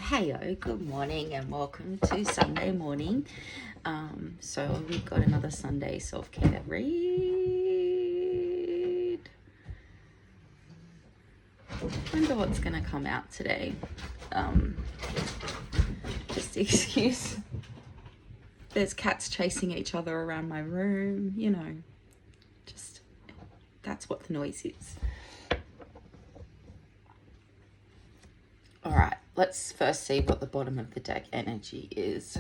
Heyo, good morning and welcome to Sunday morning. So we've got another Sunday self-care read. Wonder what's going to come out today. Just excuse. There's cats chasing each other around my room, you know, just that's what the noise is. All right, let's first see what the bottom of the deck energy is.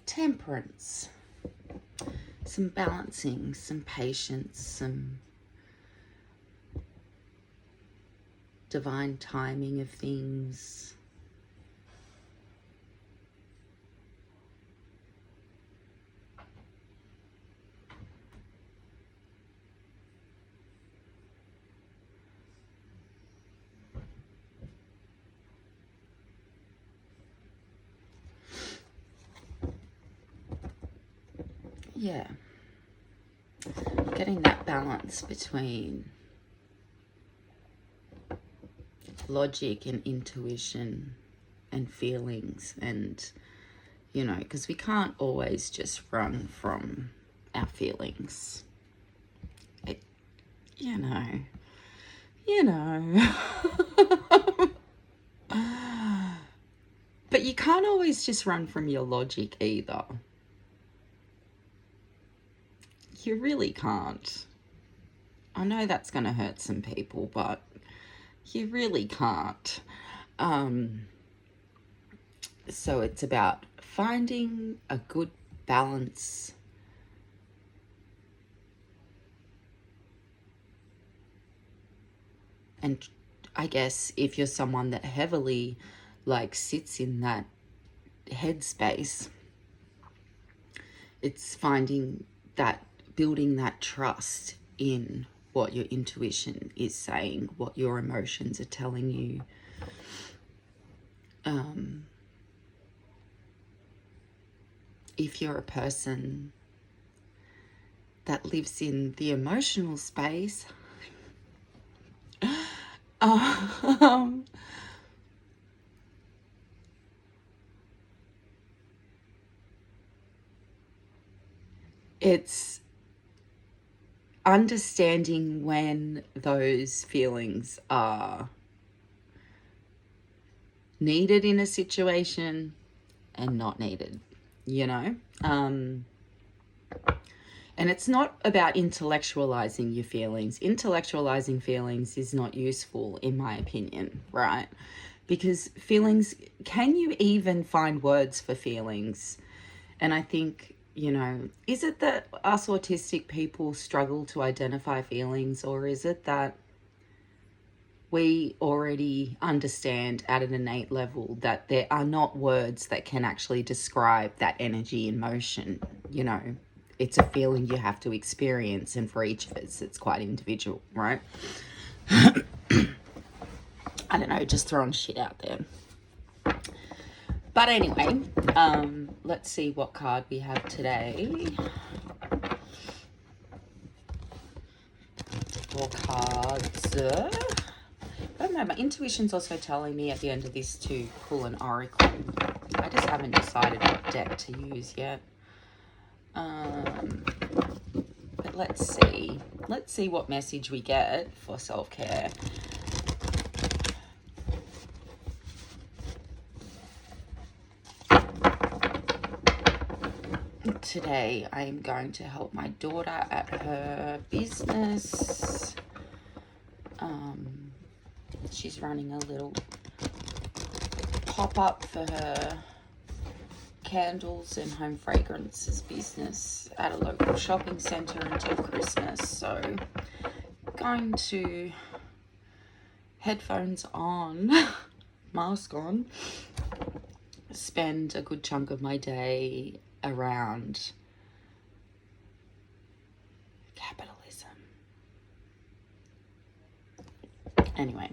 Temperance. Some balancing, some patience, some divine timing of things. Yeah, getting that balance between logic and intuition and feelings, and you know, because we can't always just run from our feelings. You know. But you can't always just run from your logic either. You really can't. I know that's going to hurt some people, but you really can't. So it's about finding a good balance and I guess if you're someone that heavily like sits in that headspace, it's finding that, building that trust in what your intuition is saying, what your emotions are telling you. If you're a person that lives in the emotional space, it's understanding when those feelings are needed in a situation and not needed, you know? And it's not about intellectualizing your feelings. Intellectualizing feelings is not useful, in my opinion, right? Because feelings, can you even find words for feelings? And I think, you know, is it that us autistic people struggle to identify feelings, or is it that we already understand at an innate level that there are not words that can actually describe that energy in motion? You know, it's a feeling you have to experience, and for each of us, it's quite individual, right? I don't know, just throwing shit out there. But anyway, let's see what card we have today. 4 cards. I don't know, my intuition's also telling me at the end of this to pull an oracle. I just haven't decided what deck to use yet. But let's see. Let's see what message we get for self-care. Today I am going to help my daughter at her business. She's running a little pop-up for her candles and home fragrances business at a local shopping centre until Christmas. So going to headphones on, mask on, spend a good chunk of my day around capitalism. Anyway,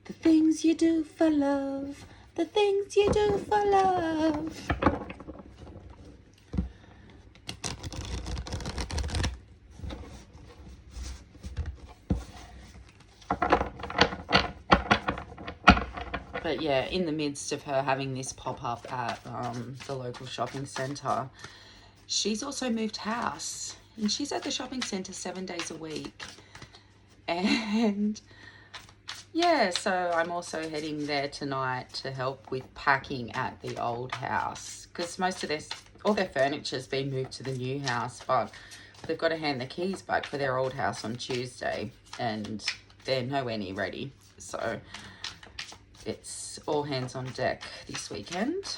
the things you do for love, the things you do for love. But yeah, in the midst of her having this pop up at the local shopping centre, she's also moved house, and she's at the shopping centre 7 days a week. And yeah, so I'm also heading there tonight to help with packing at the old house, because most of all their furniture's been moved to the new house, but they've got to hand the keys back for their old house on Tuesday, and they're nowhere near ready. So it's all hands on deck this weekend.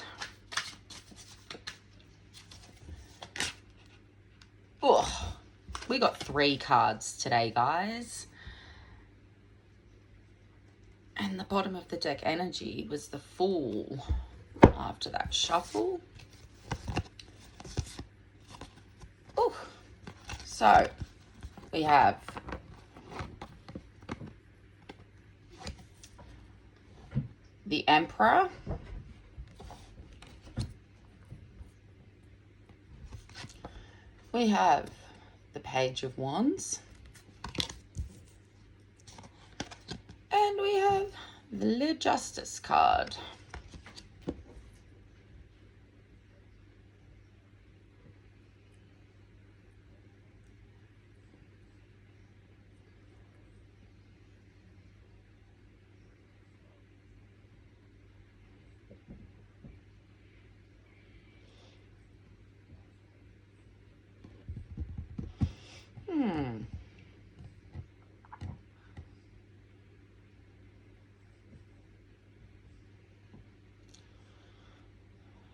Oh, we got 3 cards today, guys. And the bottom of the deck energy was the Fool after that shuffle. Oh, so we have the Emperor, we have the Page of Wands, and we have the Justice card.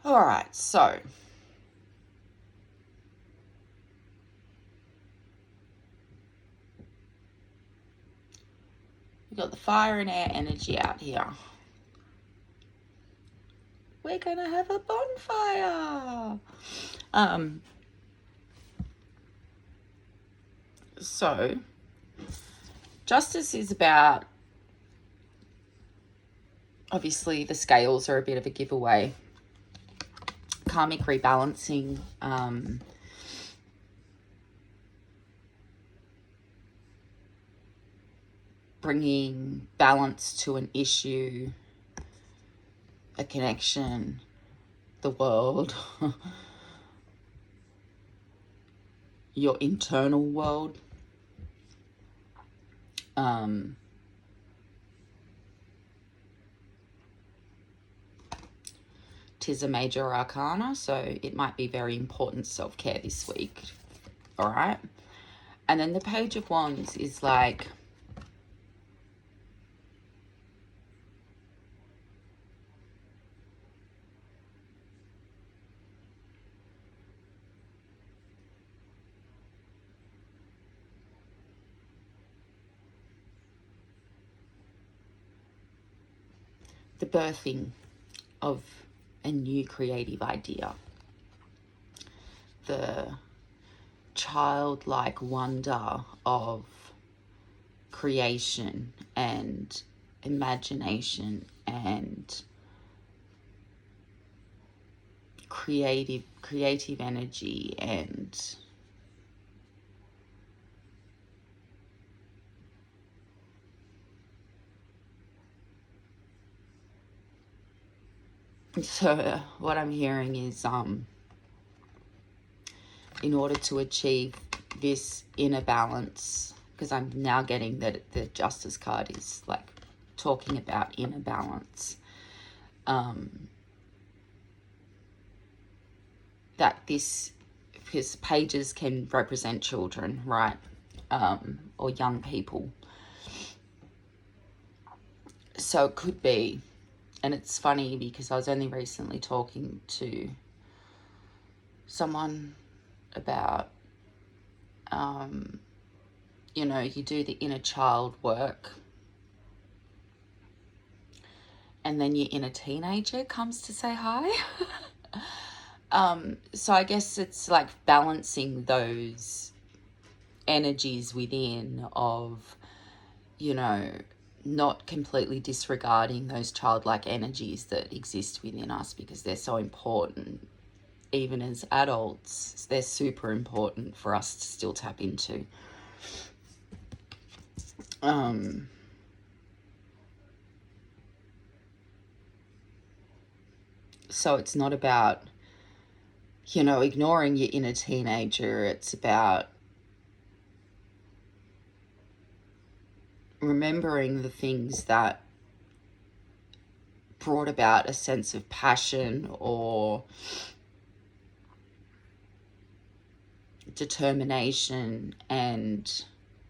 All right, so we've got the fire and air energy out here. We're gonna have a bonfire. So Justice is about, obviously the scales are a bit of a giveaway. Karmic rebalancing, bringing balance to an issue, a connection, the world, your internal world. Tis a major arcana, so it might be very important self-care this week. All right. And then the Page of Wands is like, the birthing of a new creative idea, the childlike wonder of creation and imagination and creative energy, and so what I'm hearing is in order to achieve this inner balance, because I'm now getting that the Justice card is like talking about inner balance, that this, because pages can represent children, right, or young people, so it could be. And it's funny because I was only recently talking to someone about, you know, you do the inner child work and then your inner teenager comes to say hi. So I guess it's like balancing those energies within of, you know, not completely disregarding those childlike energies that exist within us, because they're so important. Even as adults, they're super important for us to still tap into. So it's not about, you know, ignoring your inner teenager. It's about remembering the things that brought about a sense of passion or determination and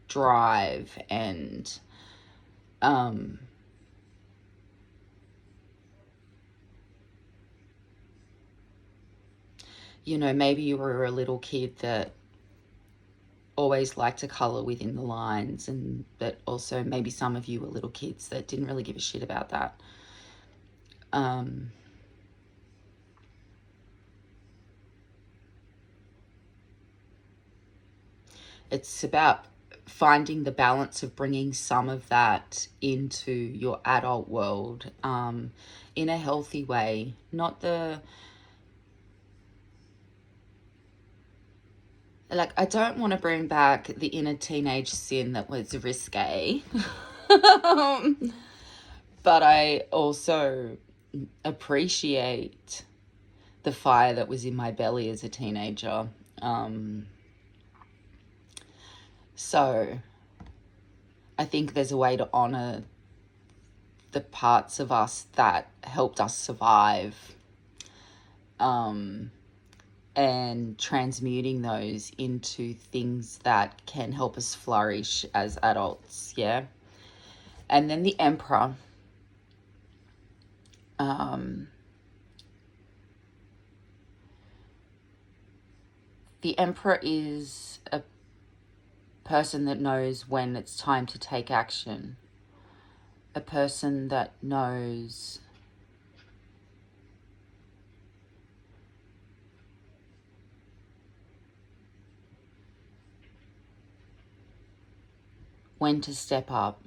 drive and you know, maybe you were a little kid that always liked to colour within the lines, and but also maybe some of you were little kids that didn't really give a shit about that. It's about finding the balance of bringing some of that into your adult world in a healthy way, not the, like, I don't want to bring back the inner teenage sin that was risque. But I also appreciate the fire that was in my belly as a teenager. So I think there's a way to honor the parts of us that helped us survive, and transmuting those into things that can help us flourish as adults. Yeah. And then the Emperor. The Emperor is a person that knows when it's time to take action. A person that knows when to step up.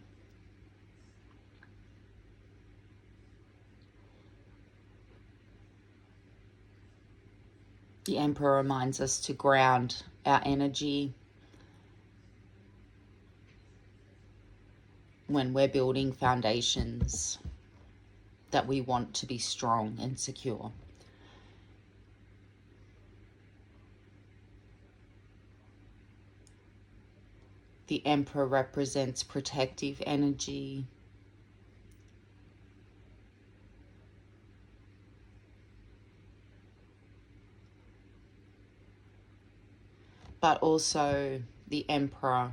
The Emperor reminds us to ground our energy when we're building foundations that we want to be strong and secure. The Emperor represents protective energy, but also the Emperor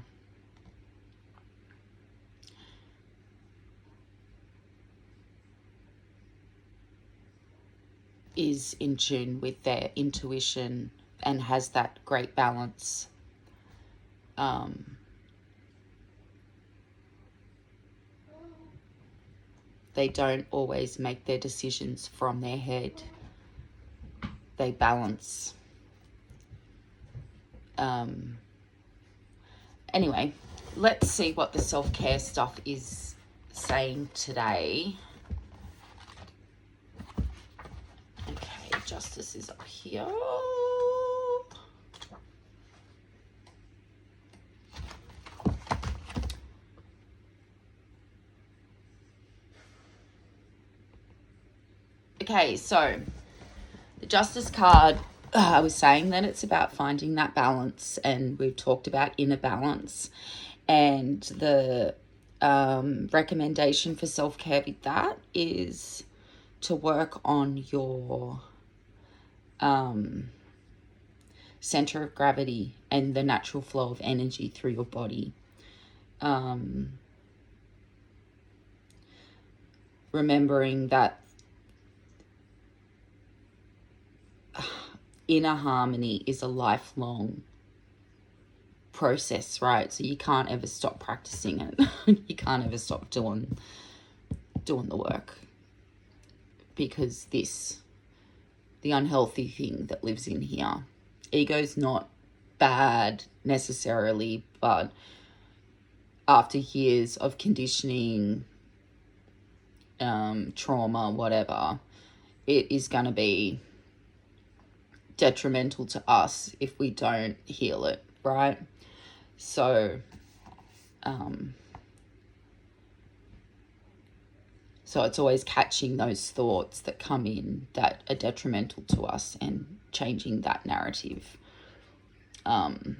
is in tune with their intuition and has that great balance. They don't always make their decisions from their head. They balance. Anyway, let's see what the self-care stuff is saying today. Okay, Justice is up here. Okay, so the Justice card, I was saying that it's about finding that balance, and we've talked about inner balance, and the recommendation for self-care with that is to work on your center of gravity and the natural flow of energy through your body. Remembering that inner harmony is a lifelong process, right? So you can't ever stop practicing it. You can't ever stop doing the work, because the unhealthy thing that lives in here, ego's not bad necessarily, but after years of conditioning, trauma, whatever, it is going to be detrimental to us if we don't heal it, right? So So it's always catching those thoughts that come in that are detrimental to us and changing that narrative. And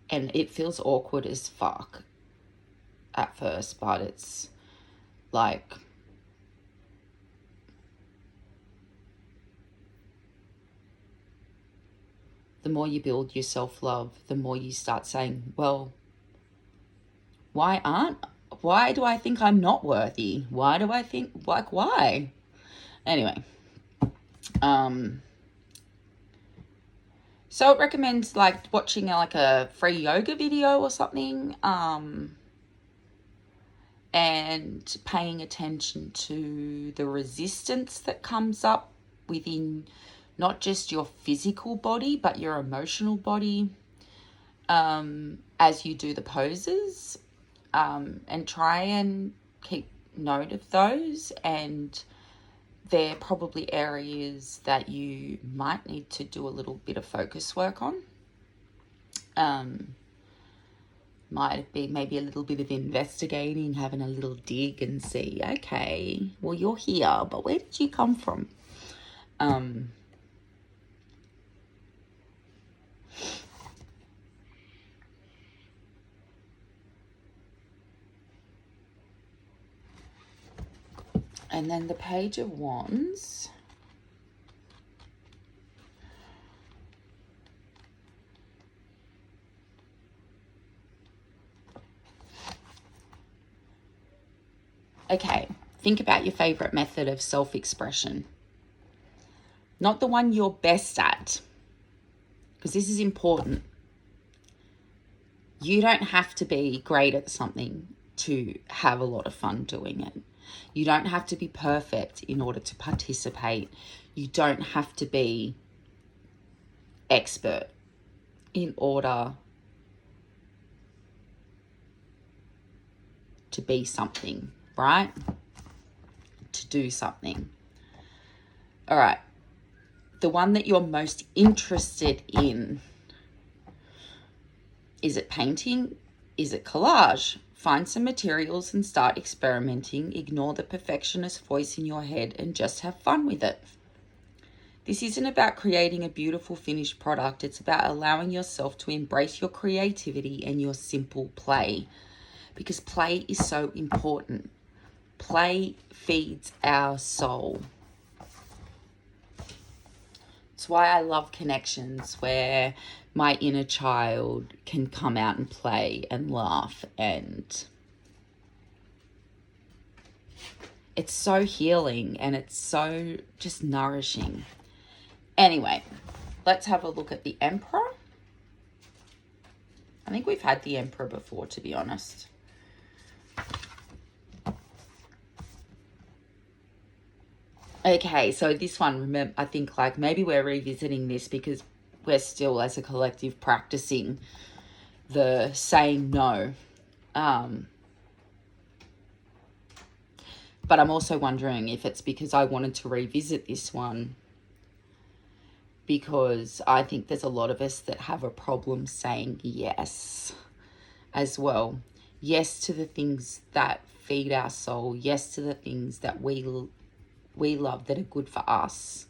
it feels awkward as fuck at first, but it's like, the more you build your self-love, the more you start saying, well, why do I think I'm not worthy? Why do I think, like, why? Anyway, so it recommends like watching like a free yoga video or something, and paying attention to the resistance that comes up within not just your physical body, but your emotional body, as you do the poses, and try and keep note of those. And they're probably areas that you might need to do a little bit of focus work on. Might be maybe a little bit of investigating, having a little dig and see, okay, well, you're here, but where did you come from? And then the Page of Wands. Okay, think about your favorite method of self-expression. Not the one you're best at, because this is important. You don't have to be great at something to have a lot of fun doing it. You don't have to be perfect in order to participate. You don't have to be expert in order to be something, right? To do something. All right. The one that you're most interested in. Is it painting? Is it collage? Find some materials and start experimenting. Ignore the perfectionist voice in your head and just have fun with it. This isn't about creating a beautiful finished product. It's about allowing yourself to embrace your creativity and your simple play, because play is so important. Play feeds our soul. It's why I love connections where my inner child can come out and play and laugh, and it's so healing and it's so just nourishing. Anyway, let's have a look at the Emperor. I think we've had the Emperor before, to be honest. Okay, so this one, remember, I think like maybe we're revisiting this because we're still as a collective practicing the saying no. But I'm also wondering if it's because I wanted to revisit this one, because I think there's a lot of us that have a problem saying yes as well. Yes to the things that feed our soul. Yes to the things that we love, that are good for us.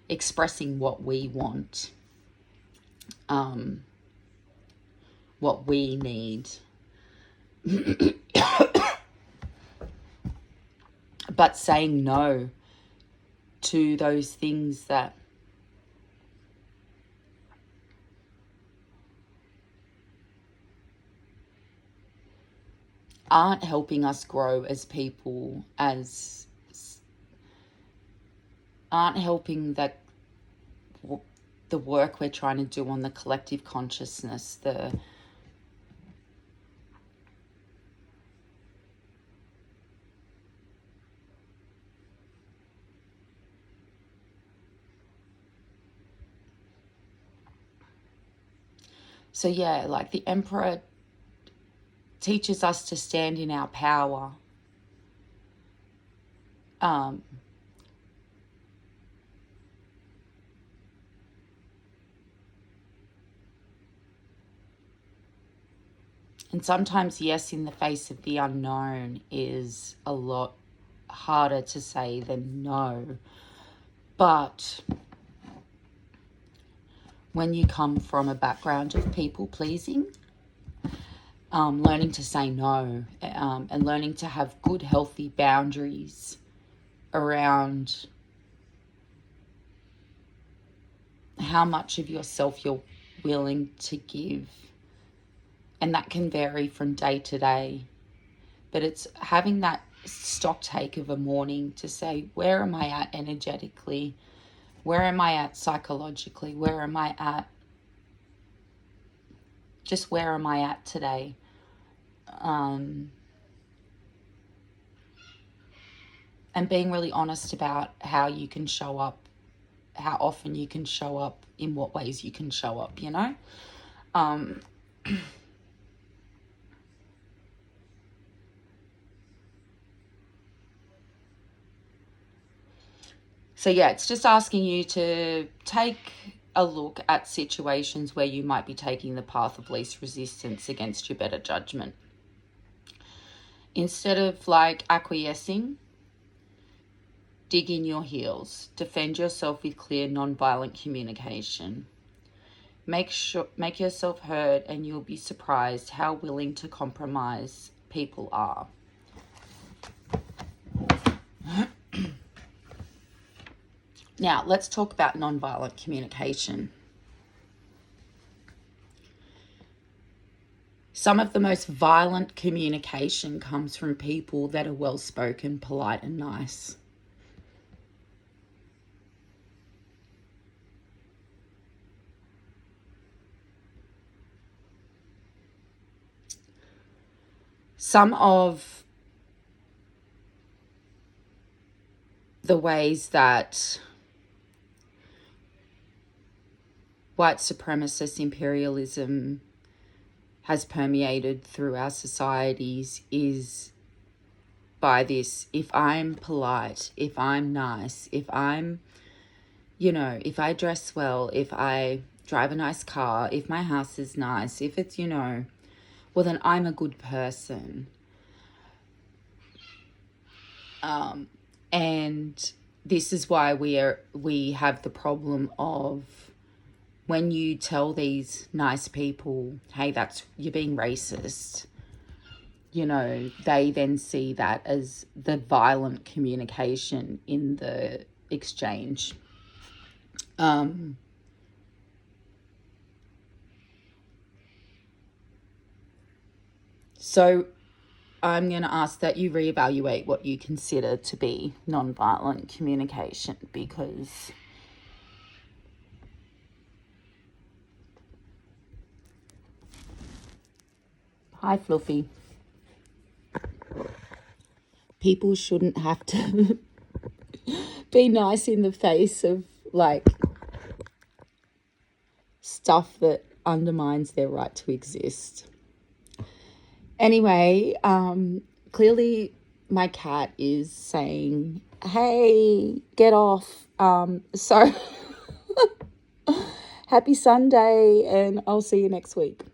Expressing what we want, what we need. But saying no to those things that aren't helping us grow as people, aren't helping that the work we're trying to do on the collective consciousness, so yeah, like the Emperor teaches us to stand in our power. And sometimes yes in the face of the unknown is a lot harder to say than no. But when you come from a background of people pleasing, learning to say no, and learning to have good, healthy boundaries around how much of yourself you're willing to give. And that can vary from day to day. But it's having that stock take of a morning to say, where am I at energetically? Where am I at psychologically? Where am I at? Just where am I at today? And being really honest about how you can show up, how often you can show up, in what ways you can show up, you know? So yeah, it's just asking you to take a look at situations where you might be taking the path of least resistance against your better judgment. Instead of like acquiescing, dig in your heels. Defend yourself with clear, non-violent communication. Make yourself heard, and you'll be surprised how willing to compromise people are. Now, let's talk about non-violent communication. Some of the most violent communication comes from people that are well-spoken, polite, and nice. Some of the ways that white supremacist imperialism has permeated through our societies is by this: if I'm polite, if I'm nice, if I'm, if I dress well, if I drive a nice car, if my house is nice, if it's, well, then I'm a good person. And this is why we have the problem of, when you tell these nice people, hey, you're being racist, they then see that as the violent communication in the exchange. So I'm going to ask that you reevaluate what you consider to be non-violent communication, because hi, Fluffy. People shouldn't have to be nice in the face of like stuff that undermines their right to exist. Anyway, clearly my cat is saying, hey, get off. So happy Sunday, and I'll see you next week.